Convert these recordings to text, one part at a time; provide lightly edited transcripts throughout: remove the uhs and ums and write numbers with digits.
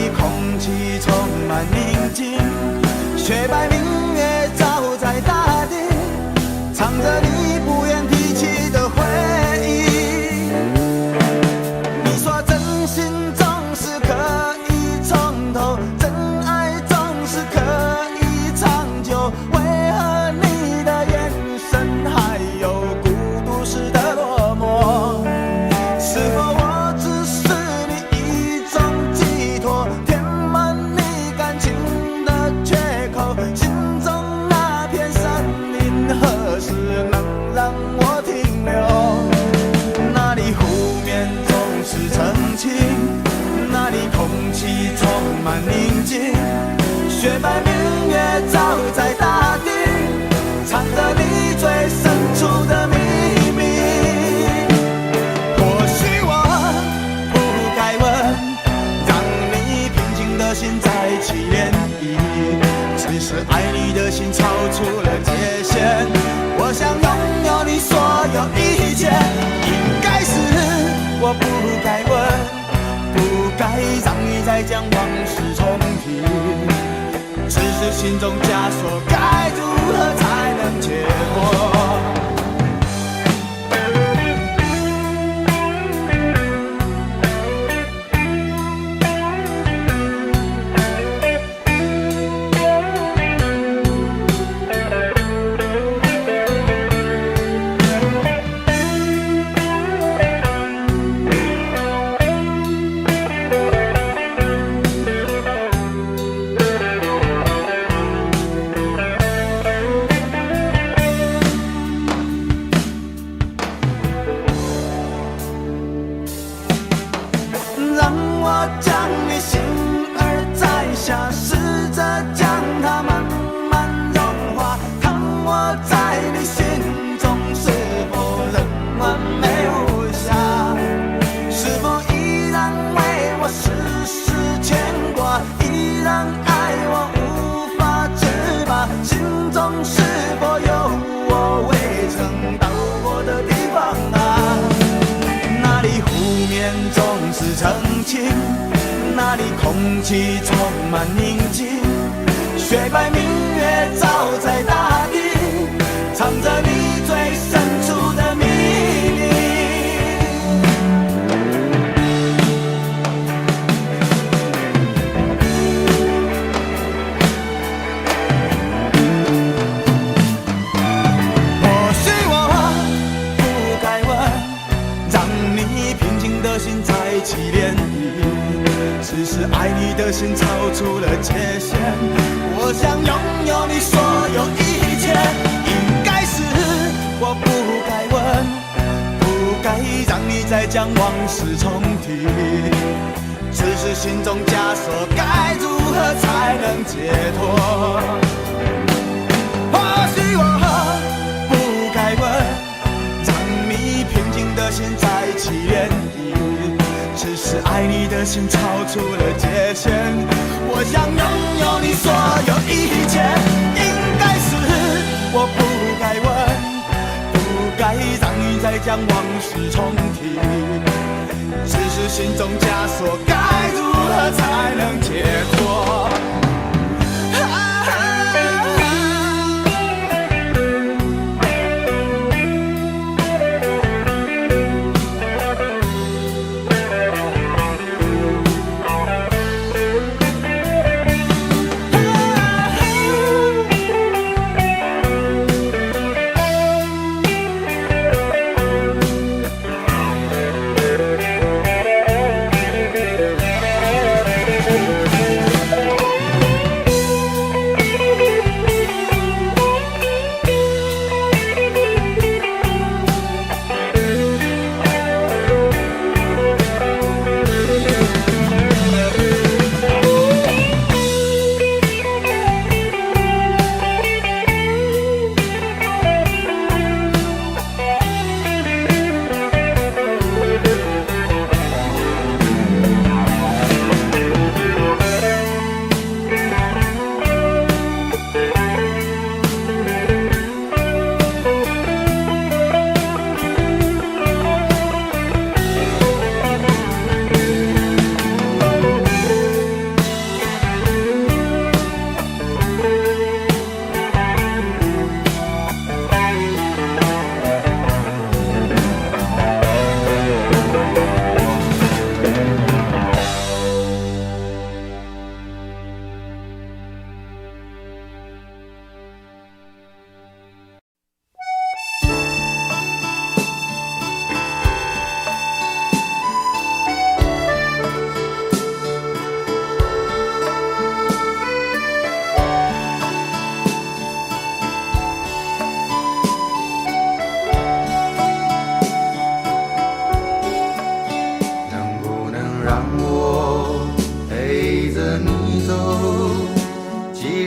里空气充满宁静，雪白明月照在大地，唱着你不愿提起的回忆。你说真心总是可以从头，真爱总是可以长久，为何你的眼神还有孤独时的落寞？是否我只是你一种寄托，填满你感情的缺口？心中那片森林何时能让我停留？那里湖面总是澄清，那里空气充满宁静，雪白明月照在大地，藏着你最深处的秘密。或许我不该问，让你平静的心再起涟漪，只是爱你的心超出了界限。我想拥有你所有一切，应该是我不该问，不该让你再将往事重提，只是心中枷锁该如何才能解脱？那里空气充满宁静，雪白明月照在大地，藏着你最深处的秘密。或许我不该问，让你平静的心再起涟漪，只是爱你的心超出了界限。我想拥有你所有一切，应该是我不该问，不该让你再将往事重提，只是心中枷锁该如何才能解脱？或许我不该问，让你平静的心再起涟漪，只是爱你的心超出了界限。我想拥有你所有一切，应该是我不该问，不该让你再将往事重提，只是心中枷锁该如何才能解脱？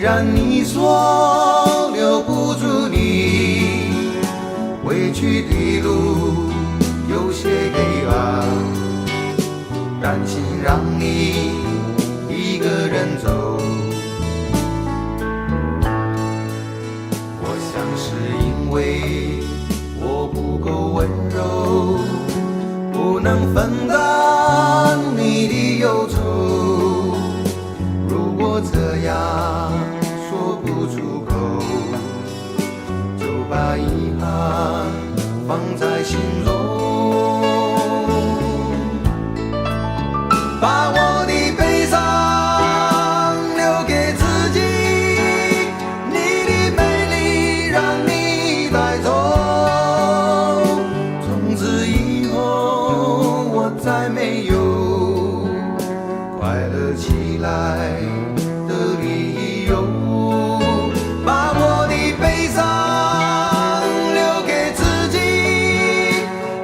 然你说留不住你，回去的路有些黑暗，担心让你一个人走。我想是因为我不够温柔，不能分担你的忧愁。如果这样说不出口，就把遗憾放在心中，把我的悲伤留给自己，你的美丽让你带走。从此以后我再没有快乐起来的理由，把我的悲伤留给自己，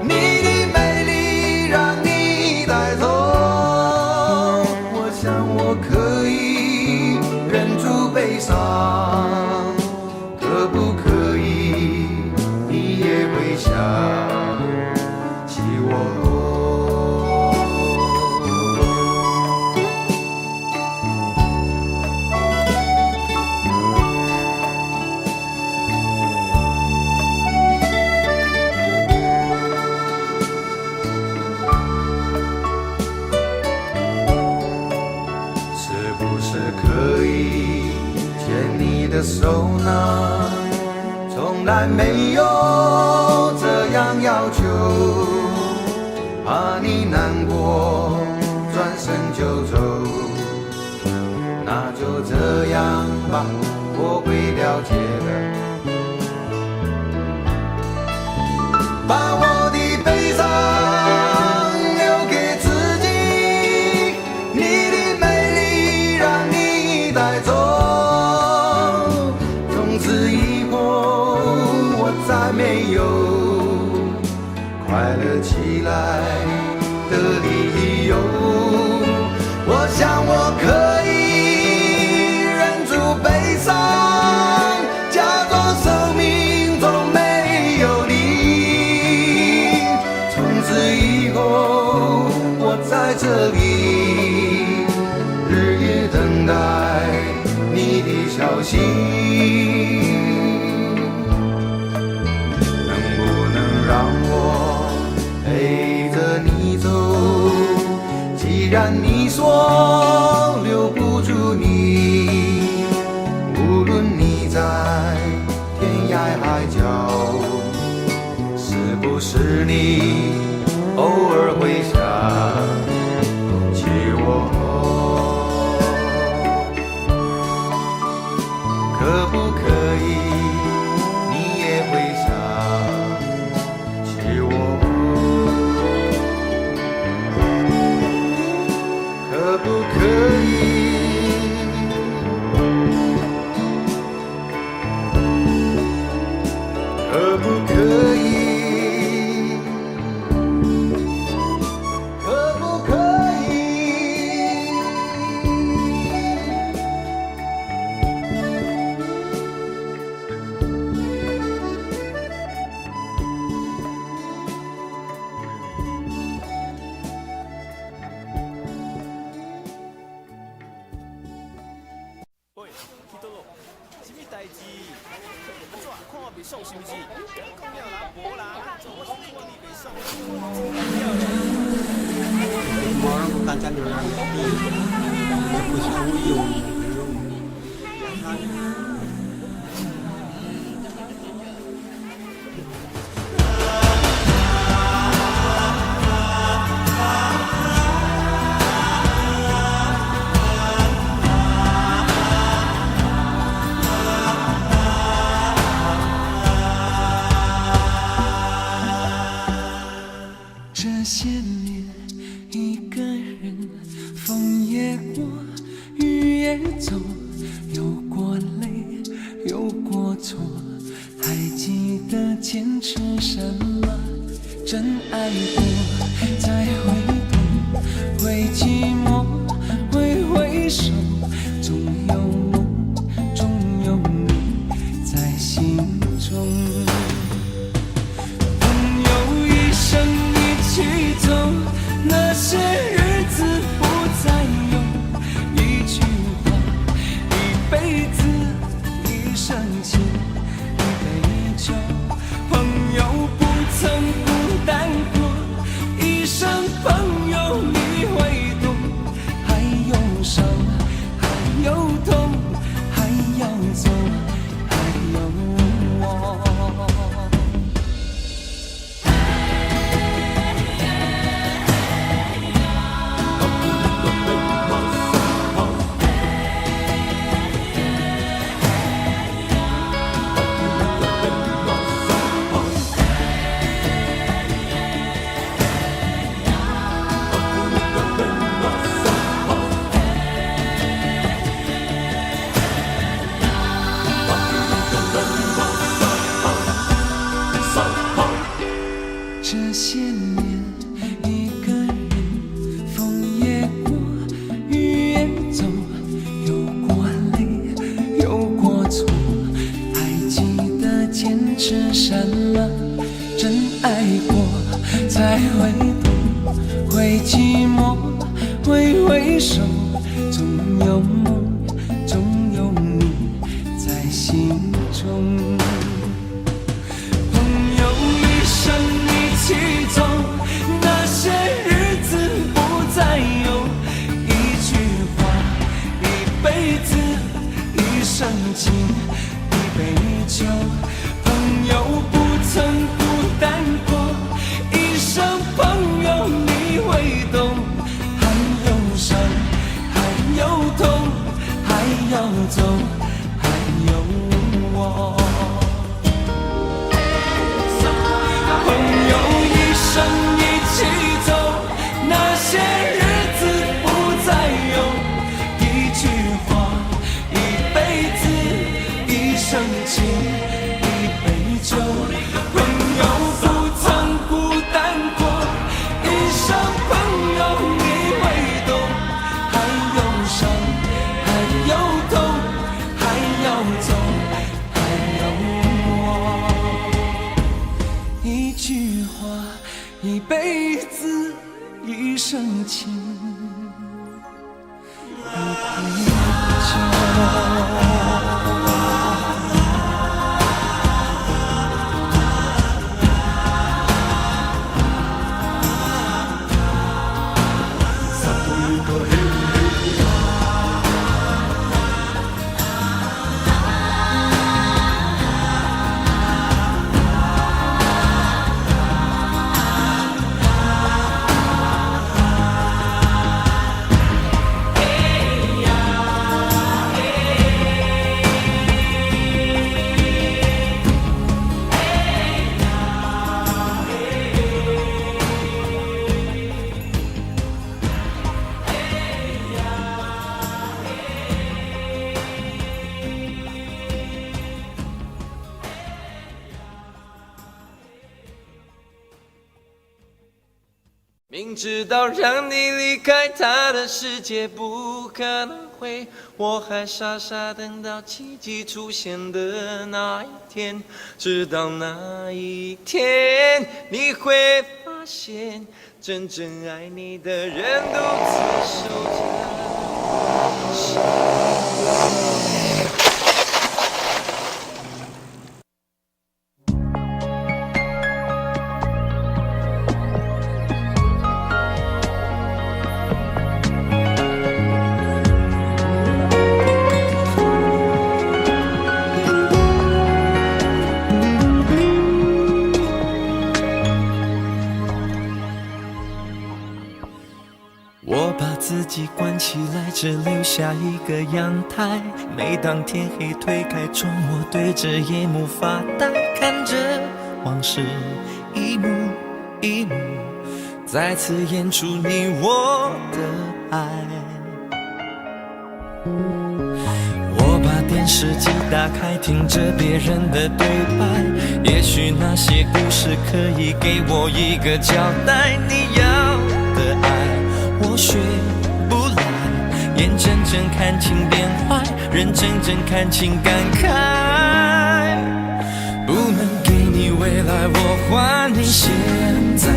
你的美丽让你带走。我想我可以忍住悲伤，可不可以你也会想起我？是不是可以牵你的手呢？从来没有这样要求，怕你难过转身就走。那就这样吧，我会了解的。把我的悲伤留给自己，你的美丽让你带走。从此以后我再没有快乐起来的理由。我想我可以忍住悲伤，假装生命中没有你。从此以后我在这里日夜等待你的消息，能不能让我陪着你走？既然你说留不住你，无论你在天涯海角，是不是你偶尔会想起我？可不可以你也会想起我？可不可以？可不可以？可不可以？喂，去倒咯？什么代志？安怎？看我袂爽是毋是？讲了啦，无啦，做我是看你袂爽。Orang bukan orang ini, berpusat uyung. Biasanya. 这些年一个人，风也过，雨也走，有过泪，有过错，还记得坚持什么？真爱过，再回头，会寂寞，会回首，总有梦这些年，一个人，风也过，雨也走，有过泪，有过错，还记得坚持什么？真爱过，才会懂，会寂寞，会回首，总有梦，总有你在心中。一生一起走，那些日子不再有。一句话，一辈子，一生情，一杯酒。朋友不曾孤单过，一生朋友你会懂。还有伤，还有痛，还要走，还有我。一生一起走，那些日子不再有。一句话，一辈子，一生情，一杯酒。朋友不曾孤单过，一生朋友你会懂。还有伤，还有痛，还要走，还有我。一句话，一辈子，一生情，一杯酒。明知道让你离开他的世界不可能会，我还傻傻等到奇迹出现的那一天。直到那一天，你会发现，真正爱你的人独自守着。我把自己关起来，只留下一个阳台。每当天黑推开窗，我对着夜幕发呆，看着往事一幕一幕再次演出你我的爱。我把电视机打开，听着别人的对白，也许那些故事可以给我一个交代。你要的爱我学不来，眼睁睁看情变坏，人睁睁看情感慨。不能给你未来，我还你现在。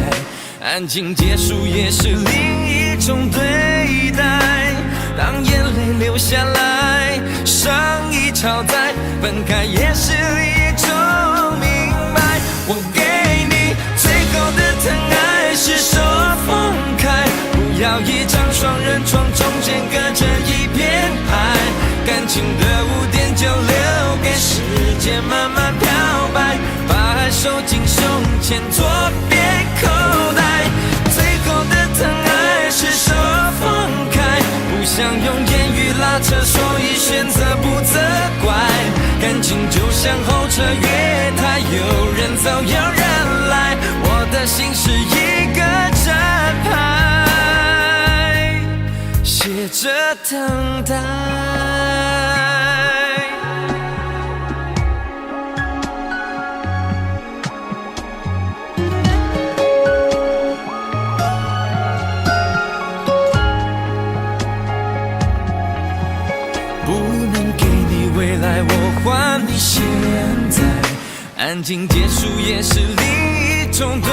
安静结束也是另一种对待。当眼泪流下来，伤已超载，分开也是一种明白。我给你最后的疼爱是手放开，不要一张双人床，中间隔着一片海。感情的污点就留给时间慢慢漂白，把爱收进胸前左边口袋。最后的疼爱是手放开，不想用言语拉扯，所以选择不责怪。感情就像候车月台，有人走有人来，我的心是一个站牌，写着等待。感情结束也是另一种对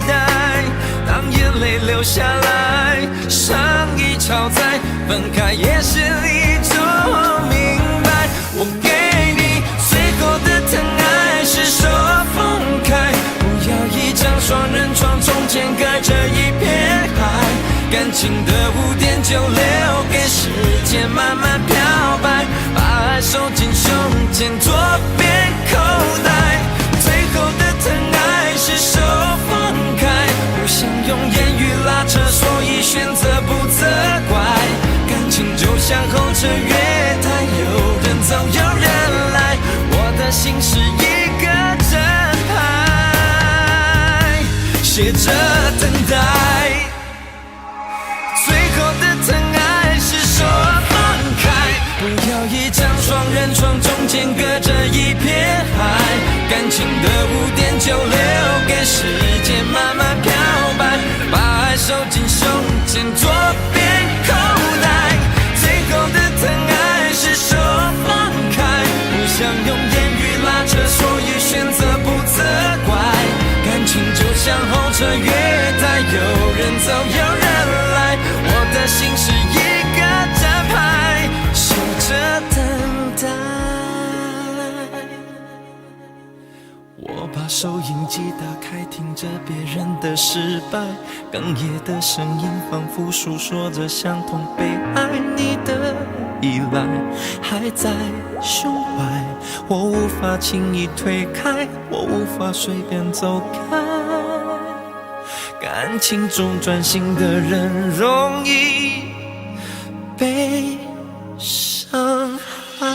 待，当眼泪流下来，伤已超载，分开也是一种明白。我给你最后的疼爱是手放开，不要一张双人床，中间隔着一片海，感情的污点就留给时间慢慢漂白，把爱收进胸前左边口袋。最后的疼爱是手放开，不想用言语拉扯，所以选择不责怪。感情就像候车月台，有人走有人来，我的心是一个真牌，写着等待。最后的疼爱是手放开，不要一张双人床，中间隔着一片海，感情的污点就留给时间慢慢漂白，把爱收进胸前左边口袋。最后的疼爱是手放开，不想用言语拉扯，所以选择不责怪。感情就像候车月台，有人走有人来，我的心是一个站牌，守着等待。我把收音机打开，听着别人的失败，哽咽的声音仿佛诉说着相同被爱你的依赖，还在胸怀，我无法轻易推开，我无法随便走开。感情中专心的人容易被伤害。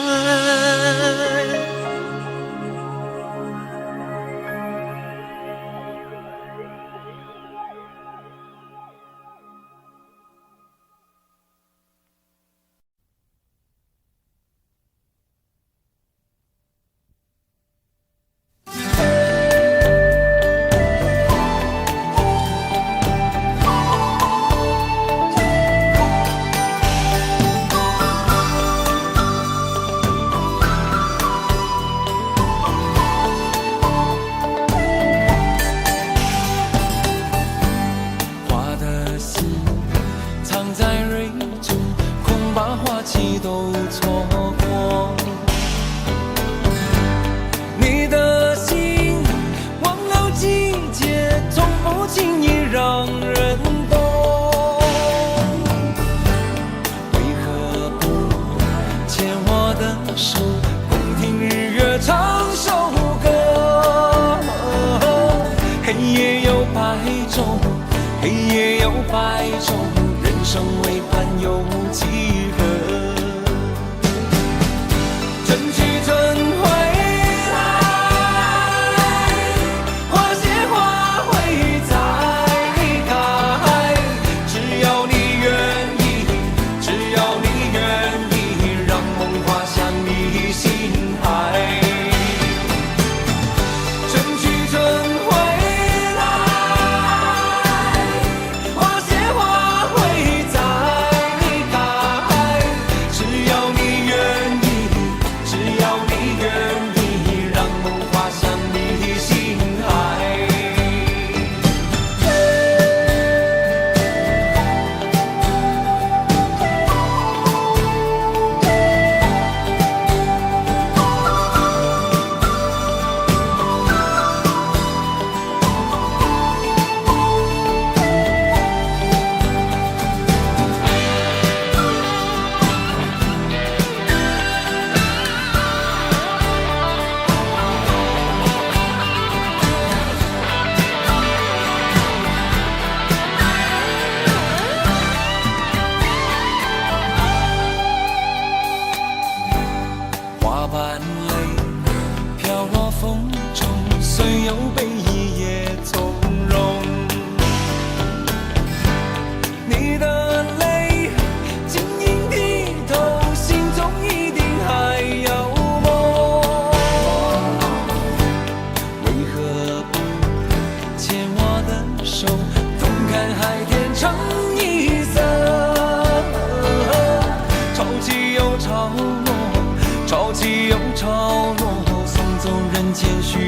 潮起又潮落，送走人间虚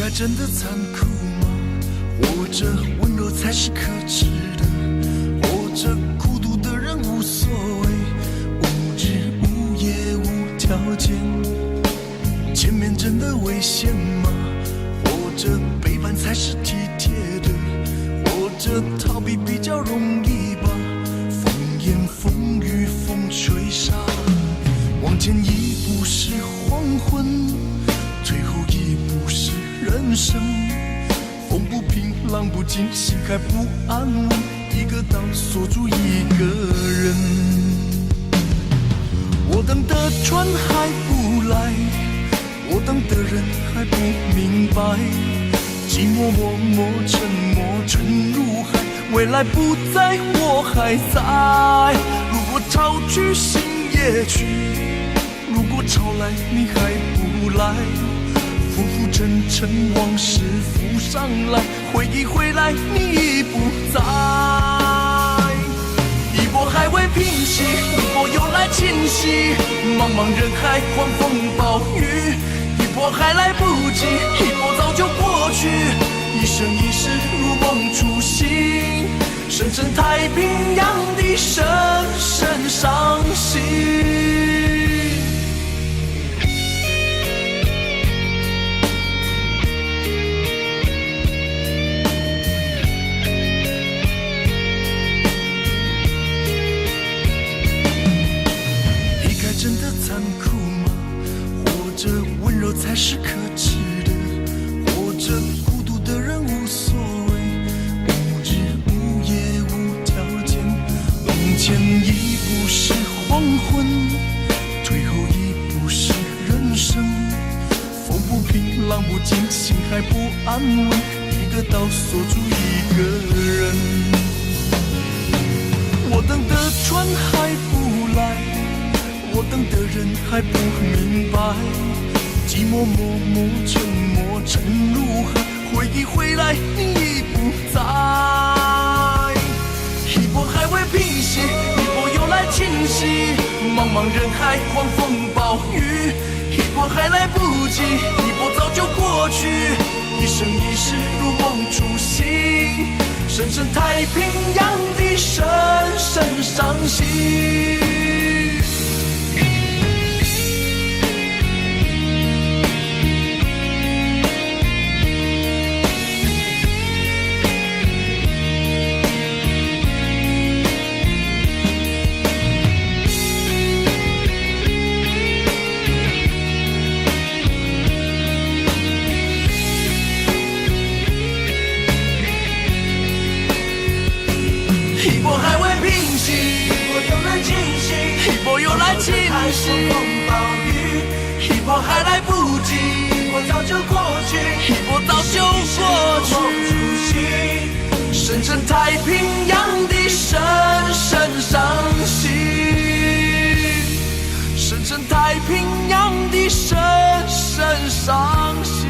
该真的残酷吗？活着温柔才是可耻的，活着孤独的人无所谓，无日无夜无条件。前面真的危险吗？活着背叛才是体贴的，活着逃避比较容易吧。风言风语风吹沙，往前一步是黄昏，退后一步是人生。风不平浪不静，心还不安稳，一个岛锁住一个人。我等的船还不来，我等的人还不明白，寂寞默默沉没沉入海，未来不在我还在。如果潮去心也去，如果潮来你还不来，浮浮沉沉往事浮上来，回忆回来你已不在。一波还未平息，一波又来侵袭，茫茫人海狂风暴雨，一波还来不及，一波早就过去，一生一世如梦初醒，深深太平洋的深深伤心。真的残酷吗？活着温柔才是可耻的，活着孤独的人无所谓，无日无夜无条件。往前一步是黄昏，退后一步是人生。风不平浪不静，心还不安稳，一个岛锁住一个人。我等的船还不来，我等的人还不明白，寂寞默默沉没沉入海，回忆回来你已不在。一波还未平息，一波又来侵袭，茫茫人海狂风暴雨，一波还来不及，一波早就过去，一生一世如梦初醒，深深太平洋的深深伤心。一波还未平息，一波又来侵袭，一波又来侵袭，风暴雨，一波还来不及，一波早就过去，一波早就过去，深深太平洋的深深伤心，深深太平洋的深深伤心。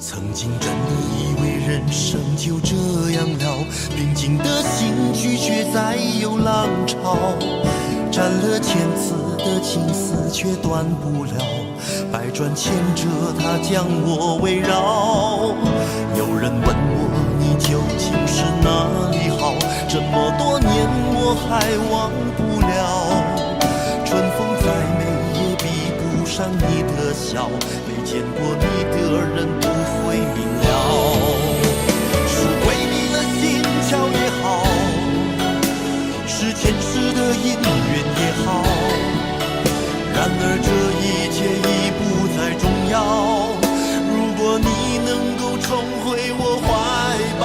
曾经真的以为人生就这样了，平静的心绪却再有浪潮，斩了千次的情丝却断不了，百转千折它将我围绕。有人问我你究竟是哪里好，这么多年我我还忘不了。春风再美也比不上你的笑，没见过你的人不会明了。是鬼迷了心窍也好，是前世的因缘也好，然而这一切已不再重要。如果你能够重回我怀抱，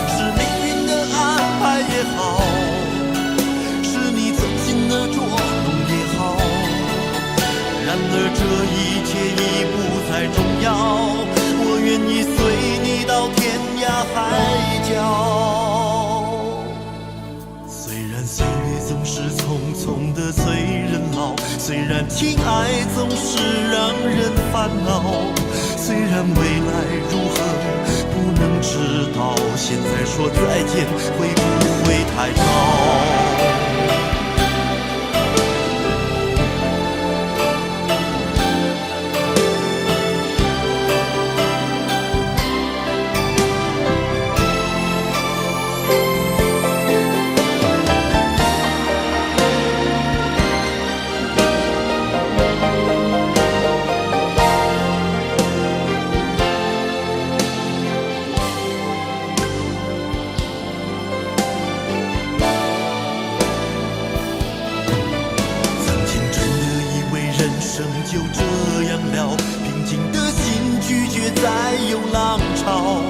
是命运的安排也好，是你存心的捉弄也好，然而这一切已不再重要。我愿意随你到天涯海角。虽然岁月总是匆匆的催人老，虽然情爱总是让人烦恼，虽然未来如何不能知道，现在说再见会不会太早？就这样了，平静的心拒绝再有浪潮，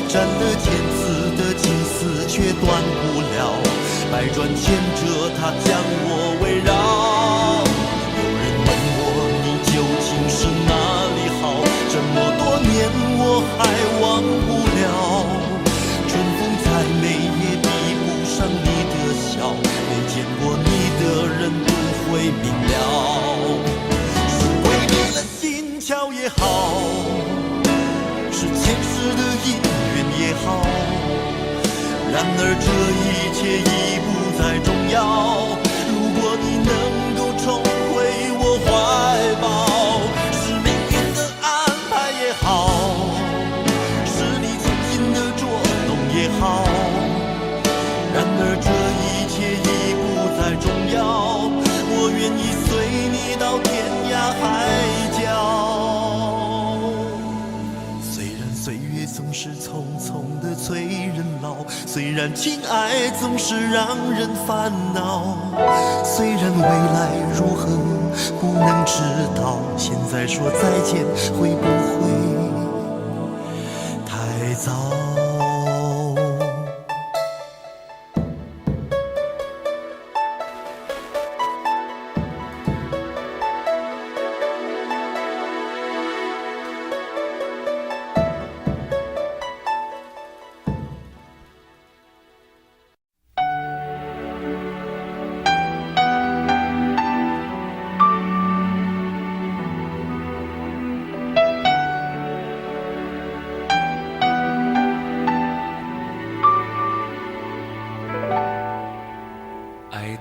斩了千次的情丝却断不了，百转千折它将我围绕。有人问我你究竟是哪里好，这么多年我还忘不了。春风再美也比不上你的笑，没见过你的人不会明了。巧也好，是前世的因缘也好，然而这一切已不再重要。如果你能够重回我怀抱，是命运的安排也好，是你存心的捉弄也好，然而这一切已不再重要。我愿意随你到天涯海角。岁月总是匆匆的催人老，虽然情爱总是让人烦恼，虽然未来如何不能知道，现在说再见会不会太早？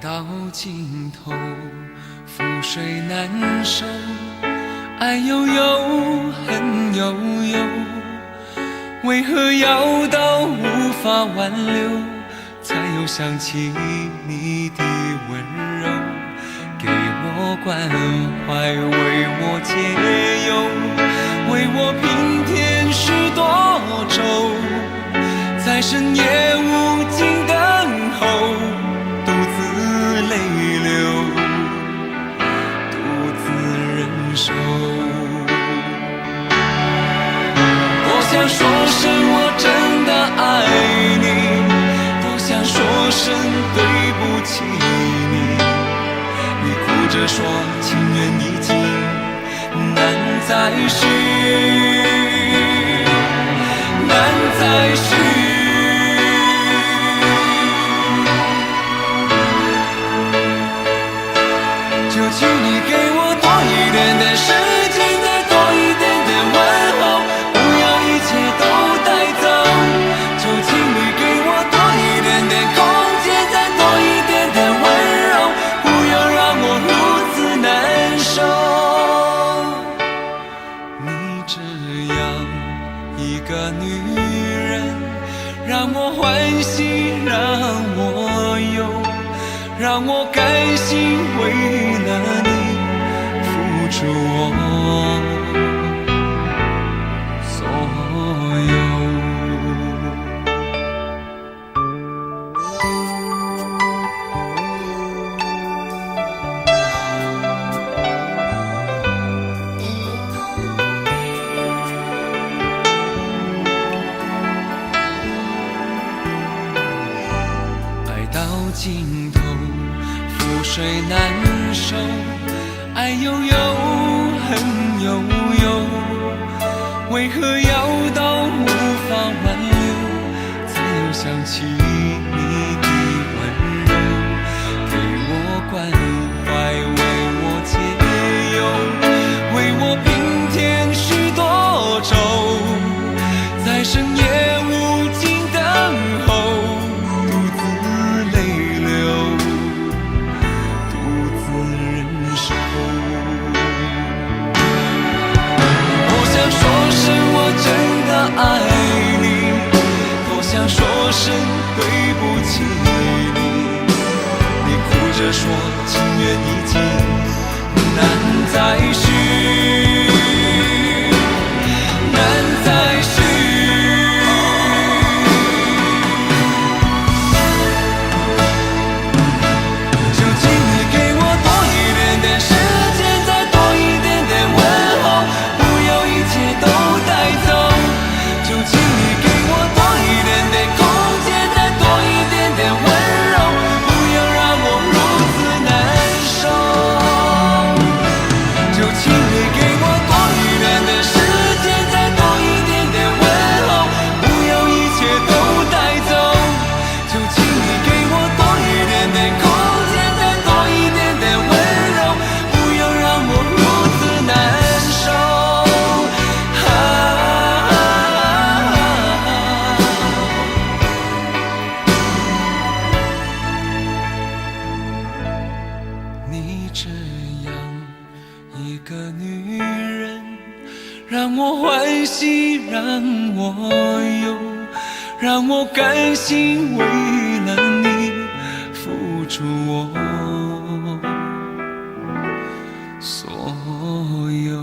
到尽头，覆水难收，爱悠悠，恨悠悠，为何要到无法挽留，才又想起你的温柔，给我关怀，为我解忧，为我平添许多愁，在深夜无尽等候，独自泪流，独自忍受。多想说声我真的爱你，多想说声对不起你，你哭着说情缘已尽，难再续，难再续。就请你给我多一点的时间，再多一点的问候，不要一切都带走。就请你给我多一点的空间，再多一点的温柔，不要让我如此难受。你这样一个女人，让我甘心为了你付出我所有。尽头，覆水难收，爱悠悠，恨悠悠，为何要到无法挽留，才又想起你的温柔，给我关怀，为我解忧，为我平添许多愁，在深夜无尽等候，爱你，多想说声对不起你。你哭着说情缘已尽，难再续，难再续。就请你给我多一点点时间，再多一点点问候，不要一切都带走。就请你给我多一点点空间，再多一点点温柔，不要让我如此难受。就请你给我多一点点时间，再多一点点问候，不要一切都带走。就请你给我多一点点空间，再多一点点温柔，不要让我如此难受。你这样一个女人，让我欢喜，让我忧，让我甘心为了你付出我所有。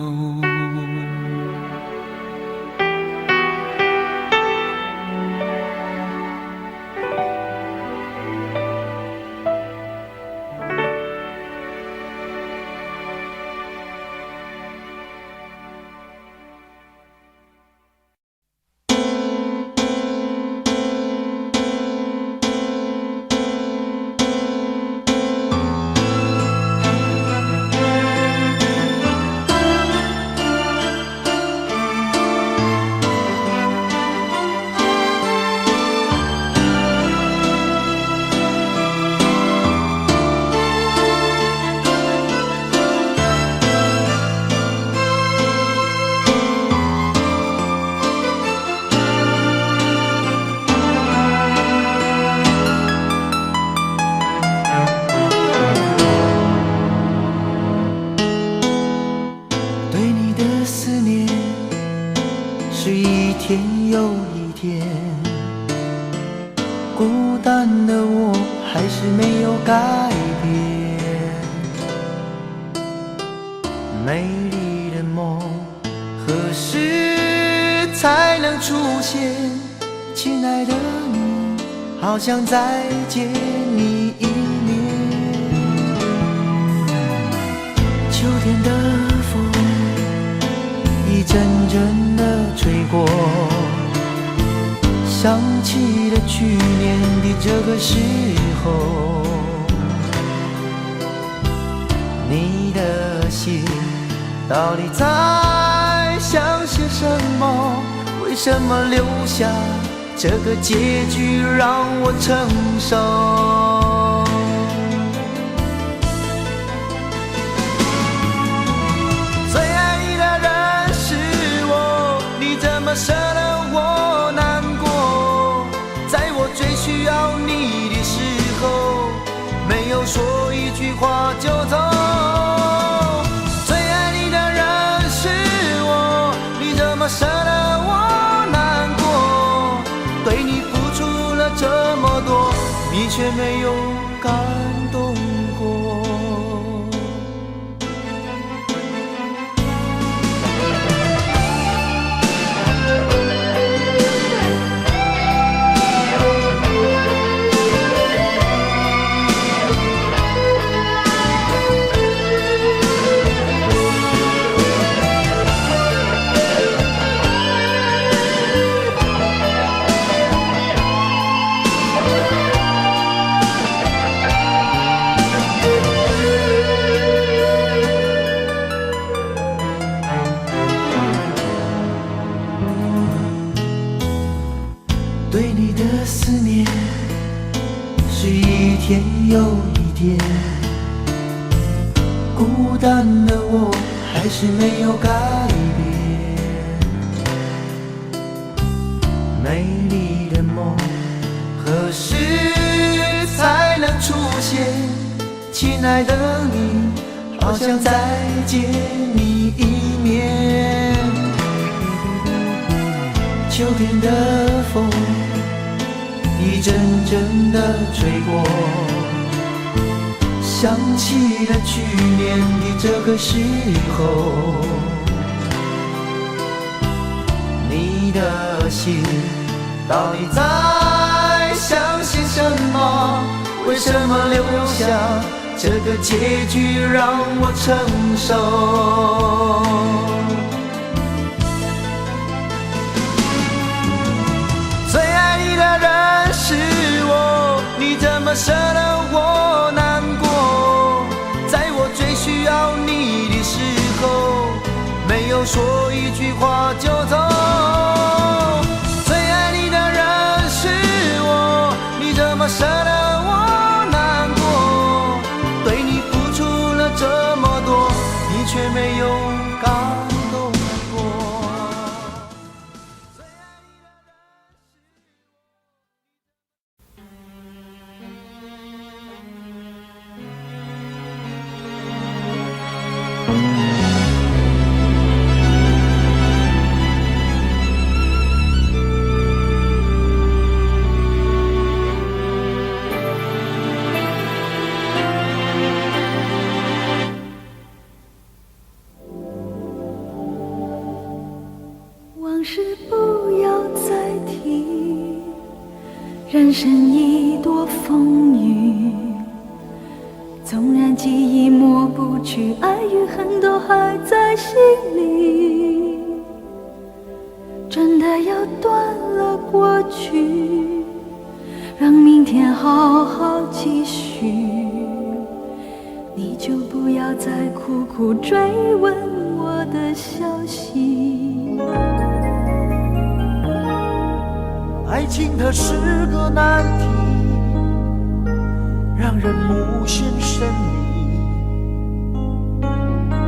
是一天又一天，孤单的我还是没有改变。美丽的梦何时才能出现？亲爱的你，好想再见你一面。秋天的风一阵阵地吹过，想起了去年的这个时候，你的心到底在想些什么？为什么留下这个结局让我承受？最爱你的人是我，你怎么舍得我难过？在我最需要你的时候，没有说一句话就走。最爱你的人是我，你怎么舍得我难过？对你付出了这么多，你却没有感动。有一天，孤单的我还是没有改变。美丽的梦何时才能出现？亲爱的你，好想再见你一面。秋天的风一阵阵的吹过，想起了去年的这个时候，你的心到底在想些什么？为什么留下这个结局让我承受？最爱你的人是我，你怎么舍得我难过？在我最需要你的时候，没有说一句话就走。最爱你的人是我，你怎么舍得我难过？对你付出了这么多，你却没有感动过。往事不要再提，人生已多风雨。纵然记忆抹不去，爱与恨都还在心里。真的要断了过去，让明天好好继续。你就不要再苦苦追问我的消息。爱情它是个难题，让人无限神秘。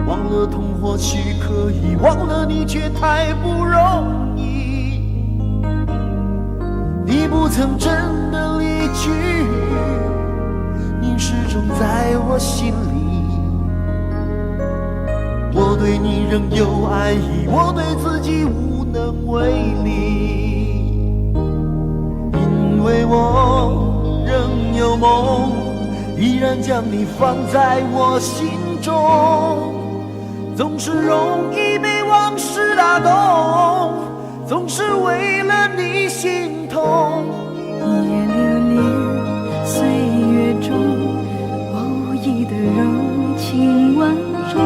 忘了痛或许可以，忘了你却太不容易。你不曾真的离去，你始终在我心里。我对你仍有爱意，我对自己无能为力。因为我仍有梦，依然将你放在我心中。总是容易被往事打动，总是为了你心痛。一夜流连岁月中，无意的柔情万种。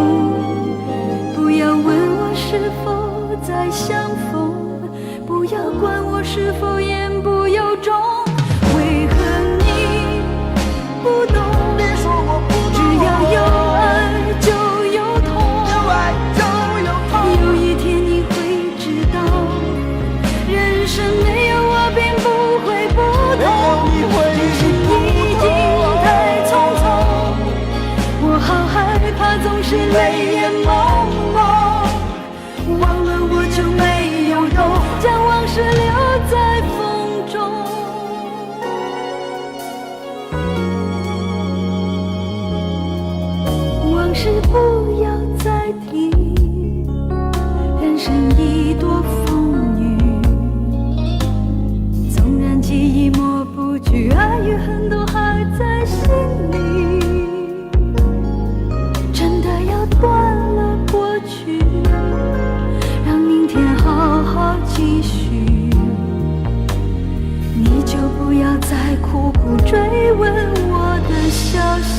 不要问我是否再相逢，不要管我是否言不由衷。为何你不懂？别说我不懂，只要有爱就有痛，有爱就有痛。有一天你会知道，人生没有我并不会不同。人生已经太匆匆，我好害怕总是泪眼朦胧。忘了我就没有懂，将往事留在风中。往事不要再提，人生已多风雨。纵然记忆抹不去，爱与恨都还在心里。真的要断了过去，让明天好好继续。你就不要再苦苦追问我的消息。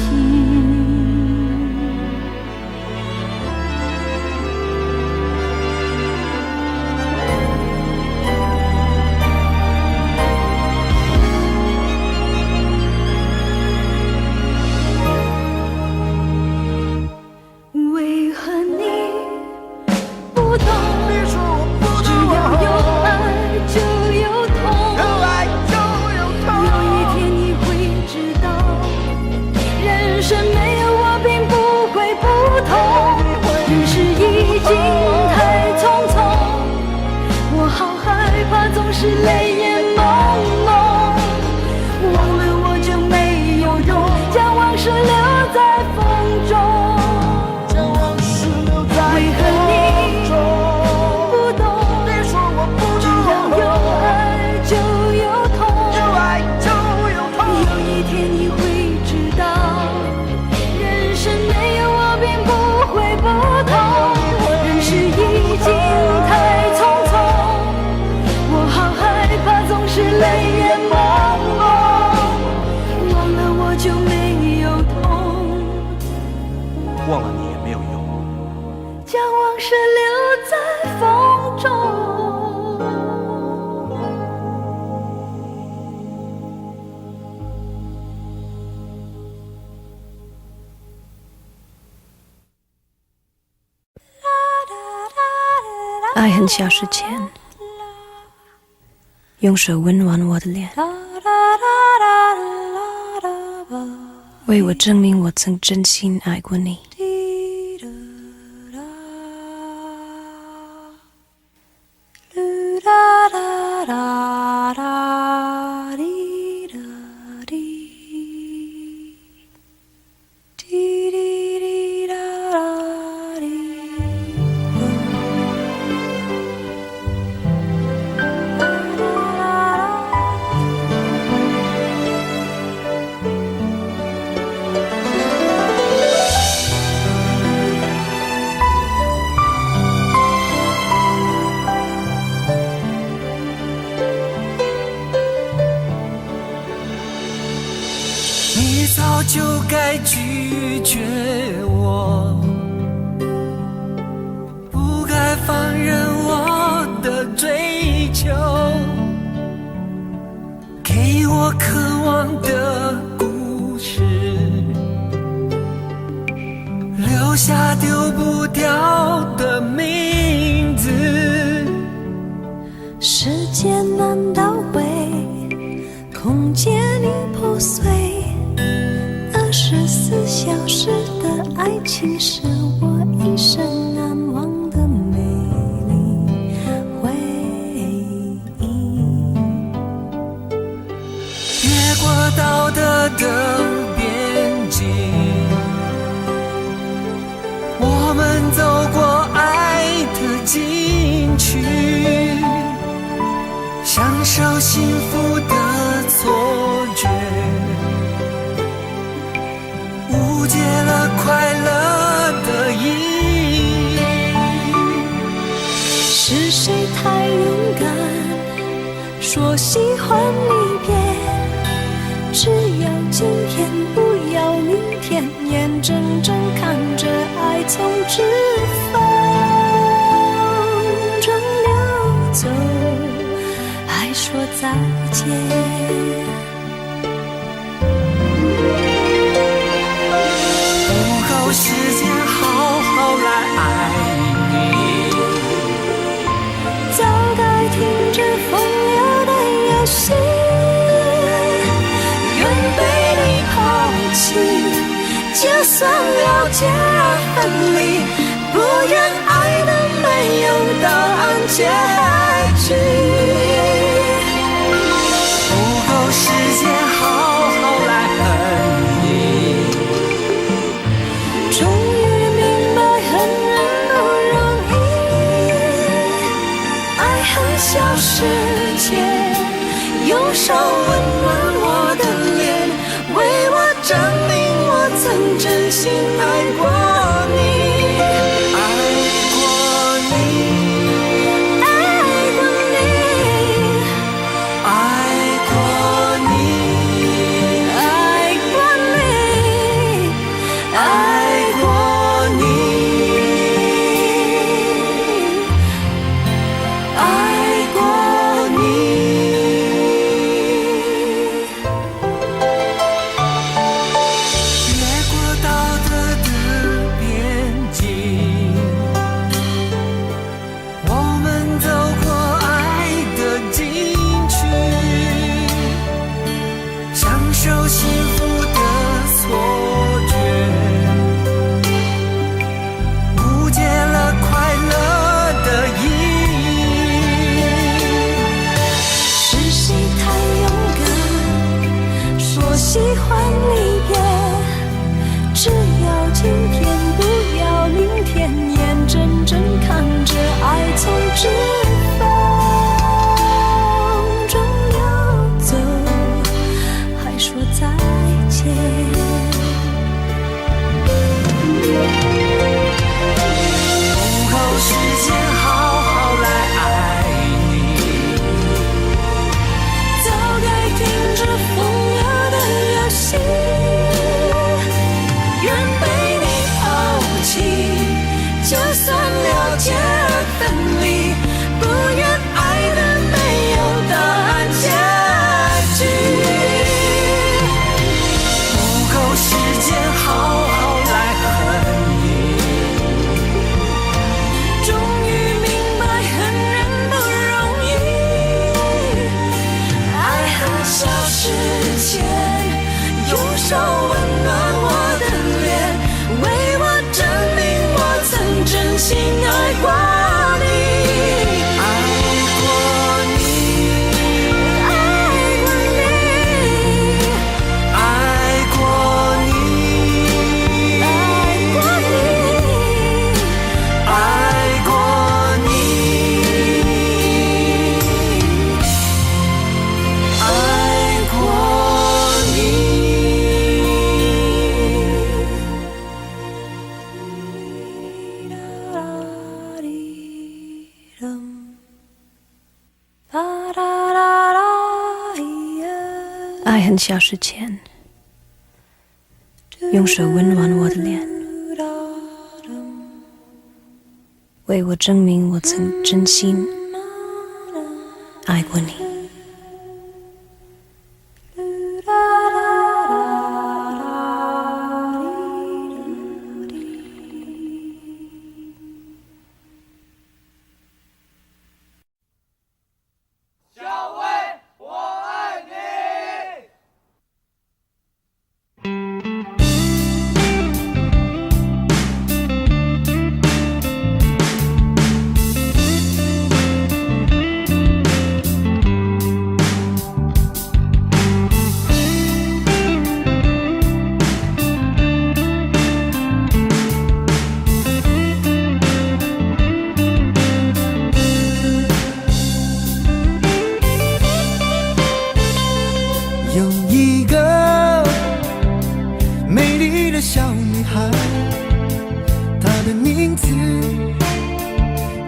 忘了你也没有用。将往事留在风中。爱很小时前，用手温暖我的脸，为我证明我曾真心爱过你。你早就该拒绝我，不该放任我的追求，给我渴望的故事，留下丢不掉的名字。时间难倒回，空间已破碎。24小时的爱情是我一生难忘的美丽回忆。越过道德的边境，我们走过爱的禁区，享受幸福的错觉，误解了快乐的意义。是谁太勇敢，说喜欢离别？只要今天，不要明天，眼睁睁看着爱从指缝中流走，还说再见。时间好好来爱你，早该停止风流的游戏，愿被你抛弃，就算了解而分离，不愿爱的没有答案结局。不够时间好好来恨你，终于明白恨人不容易，爱恨小世界，用手温暖我的脸，为我证明我曾真心爱过你。越过道德的很小时前，用手温暖我的脸，为我证明我曾真心爱过你。有一个美丽的小女孩，她的名字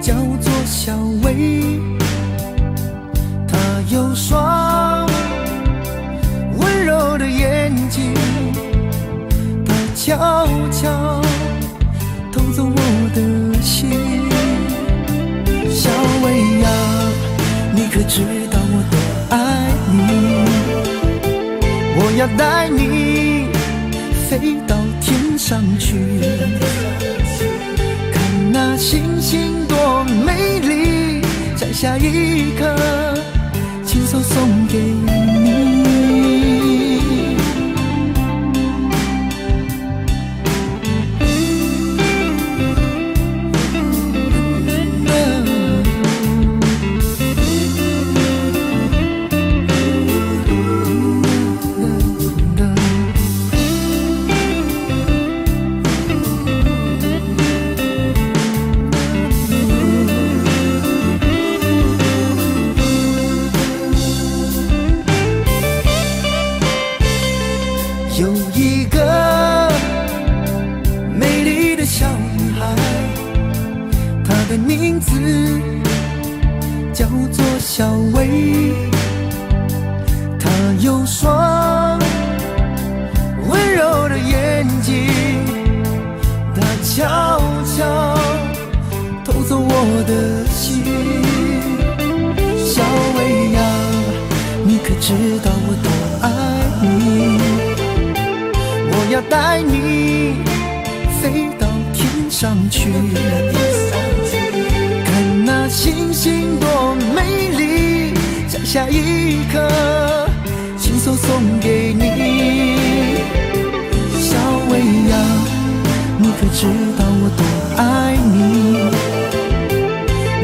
叫做小薇。她有双温柔的眼睛，她悄悄偷走我的心。小薇呀，你可知道我多爱你？我要带你飞到天上去，看那星星多美丽，摘下一颗，亲手送给你。有一个美丽的小女孩，她的名字叫做小薇。她有双温柔的眼睛，她悄悄偷走我的心。小薇呀，你可知道我多爱你？我要带你飞到天上去，看那星星多美丽，摘下一颗，亲手送给你。小薇呀，你可知道我多爱你？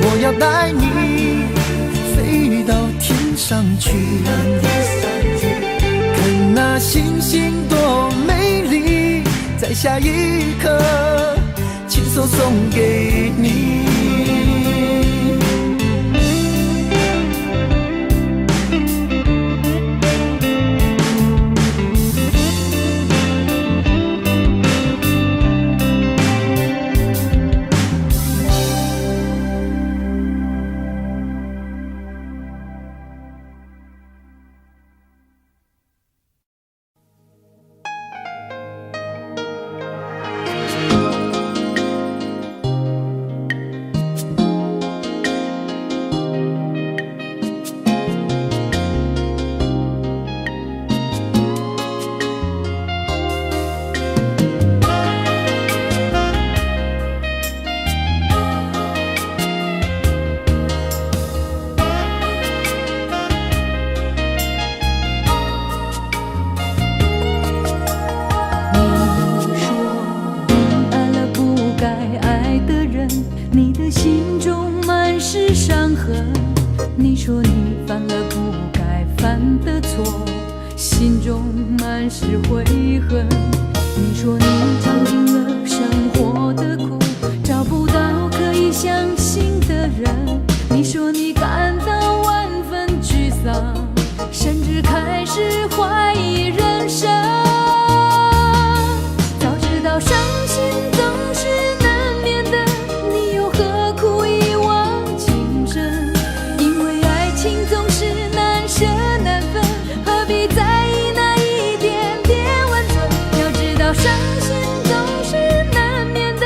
我要带你飞到天上去，看那星星多美丽，摘下一颗，亲手送给你。道伤心总是难免的，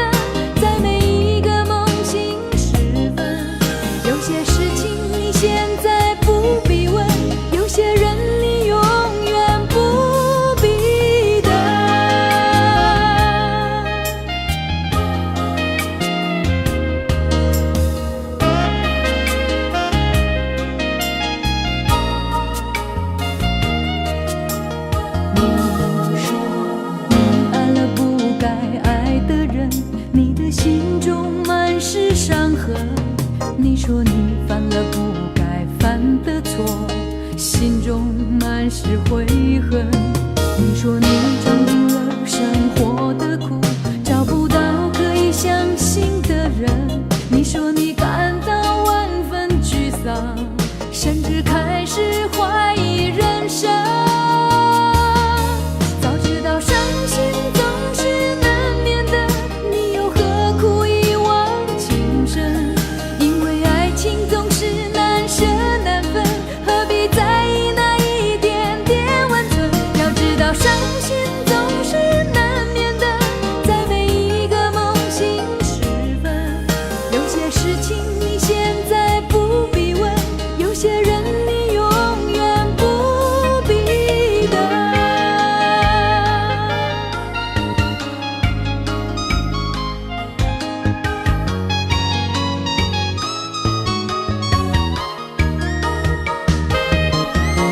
在每一个梦醒时分，有些事情你现在不必问，有些人你永远不必等。你说你爱了不该爱的人，你的心中满是伤痕。你说你犯了不该犯的错，心中满是悔恨。你说你尝尽了生活的苦，找不到可以相信的人。你说你感到万分沮丧，甚至开始怀疑人生。早知道伤心总是难免的，你又何苦一往情深？因为爱情总是难舍难分，何必在意那一点点温存？要知道伤心总是难免的，在每一个梦醒时分，有些事情你现在不必问，有些人你永远不必等。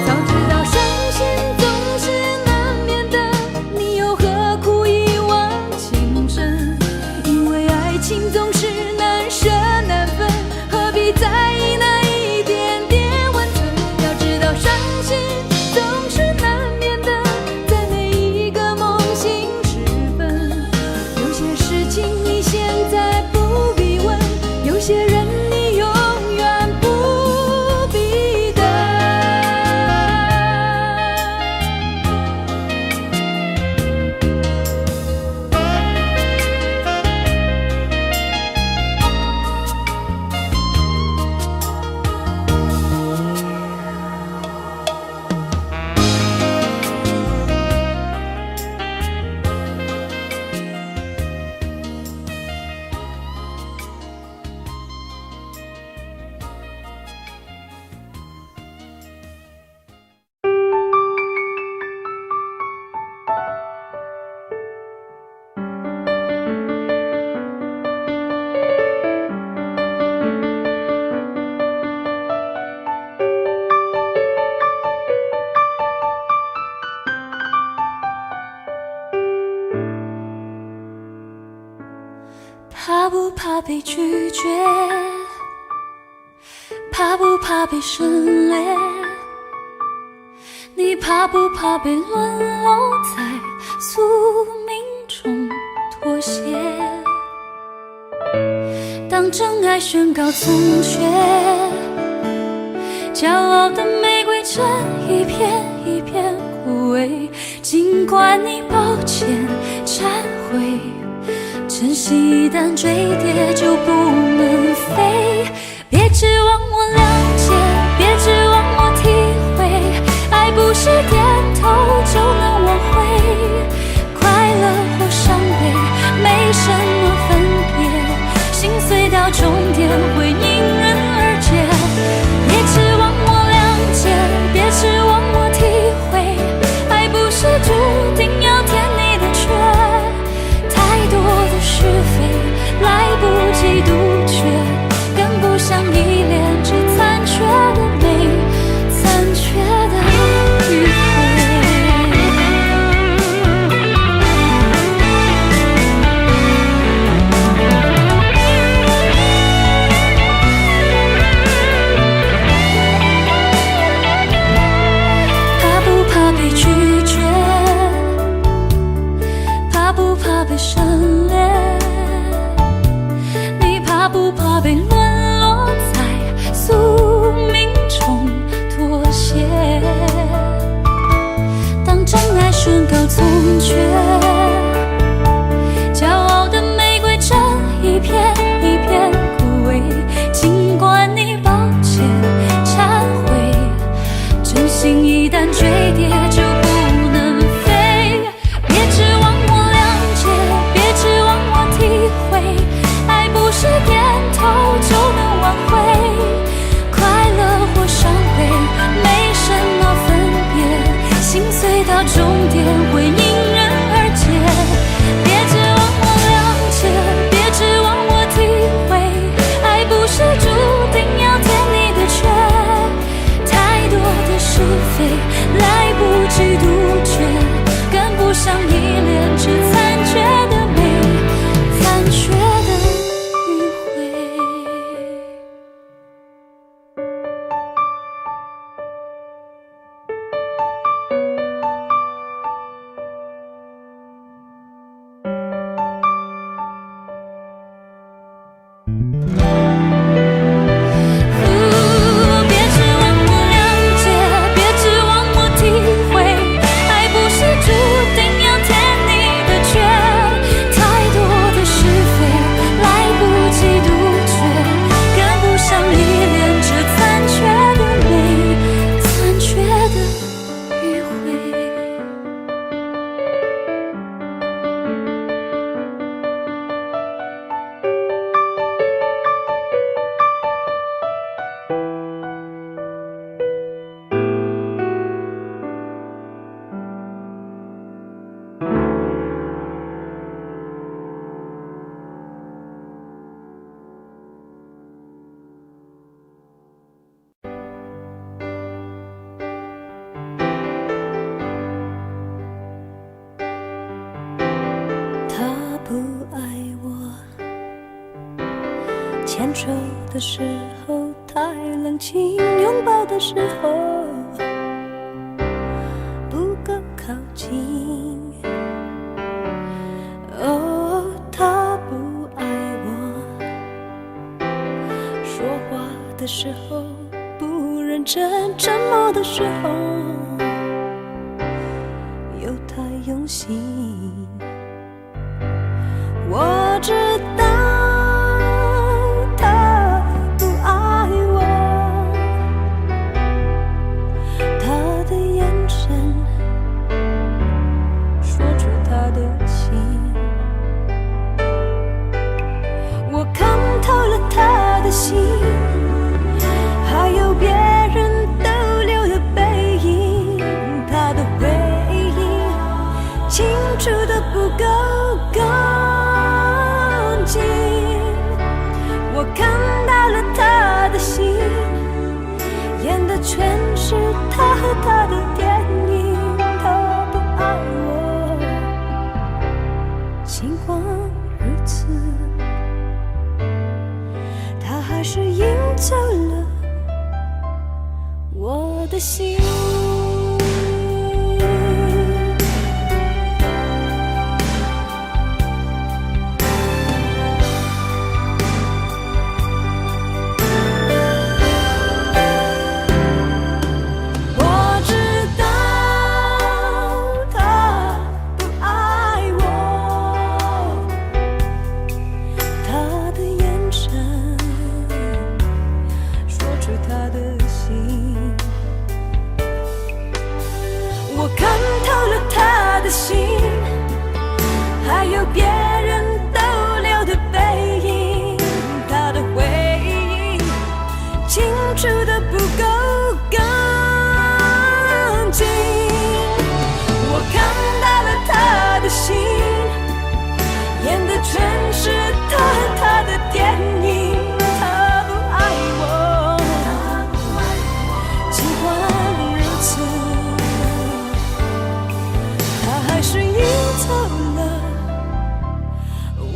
早知道伤心总是难免的，你又何苦一往情深？因为爱情总是难舍难分，何必在意那一点点温存？要知道伤心总是难免的，在每一个梦醒时分，有些事情你现在不必问，有些人你永远不必等。怕不怕被拒绝？怕不怕被省略？你怕不怕被沦落在宿命中妥协？当真爱宣告从缺，骄傲的玫瑰正一片一片枯萎。尽管你抱歉忏悔，真心一旦坠跌就不能飞。别指望我了解，别指望我体会，爱不是点头就能挽回。快乐或伤悲没什么分别，心碎到终点会因人而解。别指望我了解，别指望我体会，爱不是注定要填你的缺。太多的是非来不及杜绝，更不想依恋这残缺的美，残缺的迂回。怕不怕被拒绝？怕不怕被省略？你怕不怕被沦落在宿命中妥协？当真爱宣告从缺，骄傲的玫瑰正一片一片枯萎。尽管你抱歉忏悔，真心一旦坠跌就不能飞。别指望我不爱我，牵手的时候太冷清，拥抱的时候不够靠近。哦，他不爱我，说话的时候不认真，沉默的时候又太用心。我知道他不爱我，他的眼神说出他的心，我看透了他的心，还有别人逗留的背影，他的回忆清楚的不够干净。我看到了他的心，演的全是他和他的电影。他不爱我，尽管如此，他还是赢走了我的心。我看透了他的心，还有别人逗留的背影，他的回忆清楚的不够干净。我看到了他的心，演的全是他和他的电影。他不爱我，尽管如此，还是赢走了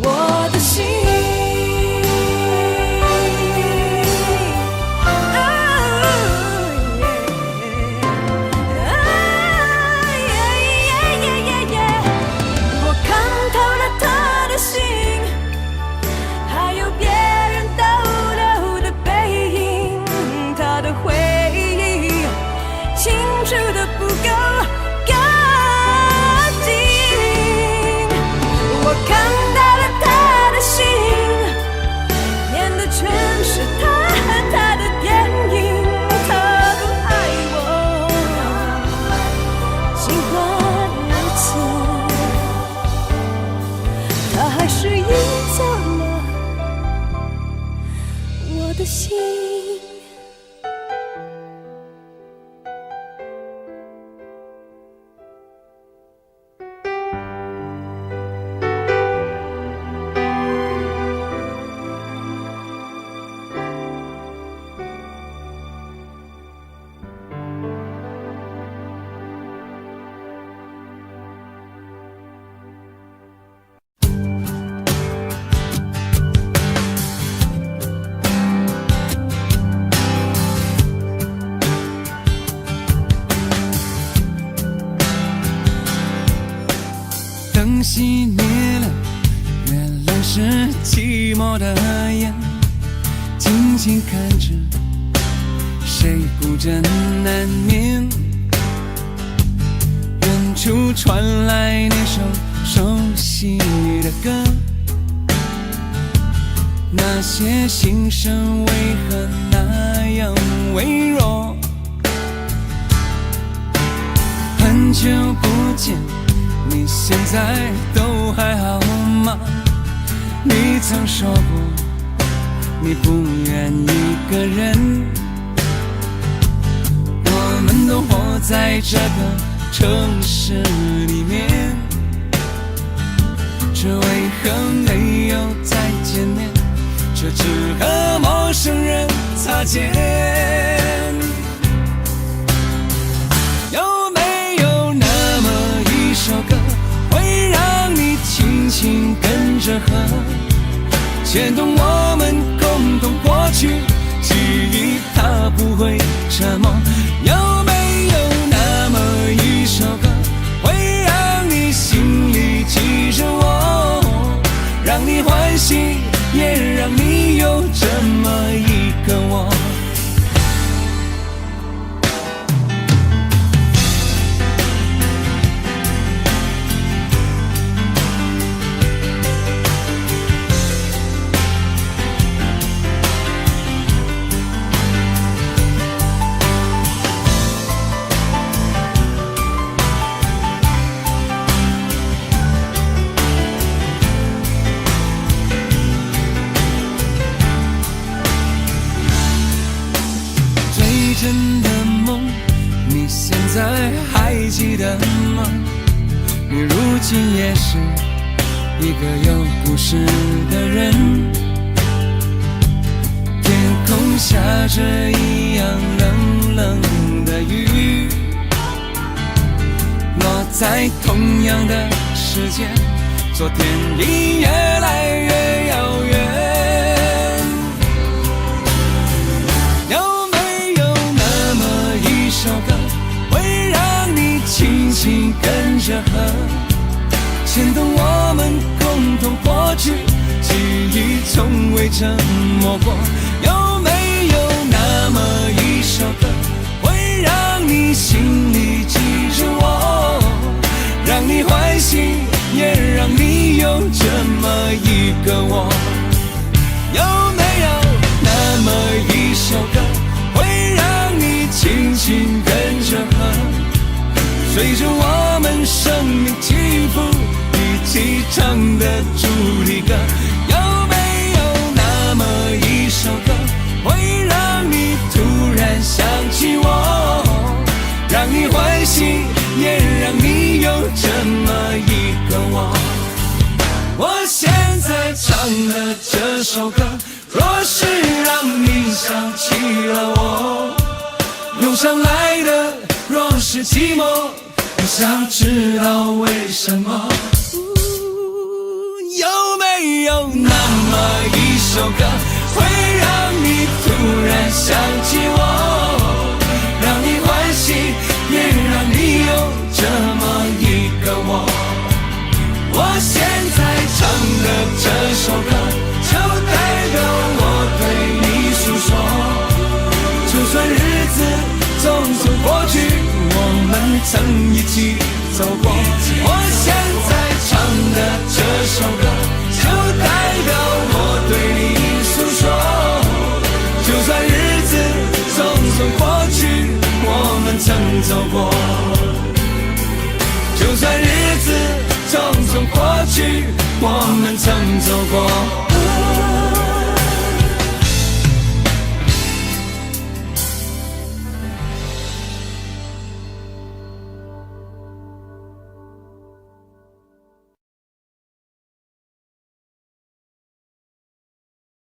我的心。我看透了他的心，还有别人逗留的背影，他的回忆清楚的不够干净。我看到了他的心，演的全是他和他的电影。他不爱我，尽管如此，他还是赢走了我的心。灯熄灭了，原来是寂寞的眼，静静看着谁孤枕难眠。远处传来那首熟悉的歌，那些心声为何那样微弱？很久不见，你现在都还好吗？你曾说过你不愿一个人，我们都活在这个城市里面，这为何没有再见面？这只和陌生人擦肩。有没有那么一首歌，会让你轻轻跟着河，牵动我们共同过去记忆，它不会沉默。有没有那么一首歌，会让你心里记着我，让你欢喜，也让你有这么一个我？真的梦，你现在还记得吗？你如今也是一个有故事的人。天空下着一样冷冷的雨，落在同样的时间，昨天已越来越遥远。首歌会让你轻轻跟着河，牵动我们共同过去记忆，从未沉默过。有没有那么一首歌，会让你心里记着我，让你欢喜，也让你有这么一个我？有没有那么一首歌，会让你轻轻跟着河，随着我们生命起伏，一起唱的主题歌？有没有那么一首歌，会让你突然想起我，让你欢喜，也让你有这么一个我？我现在唱的这首歌，若是让你想起了我，涌上来的若是寂寞，我想知道为什么。有没有那么一首歌，会让你突然想起我，让你欢喜，也让你有这么一个我？我现在唱的这首歌，就代表我对你诉说。就算日子匆匆过去，我们曾一起走过。我现在唱的这首歌，就代表我对你诉说。就算日子匆匆过去，我们曾走过。就算日子匆匆过去，我们曾走过。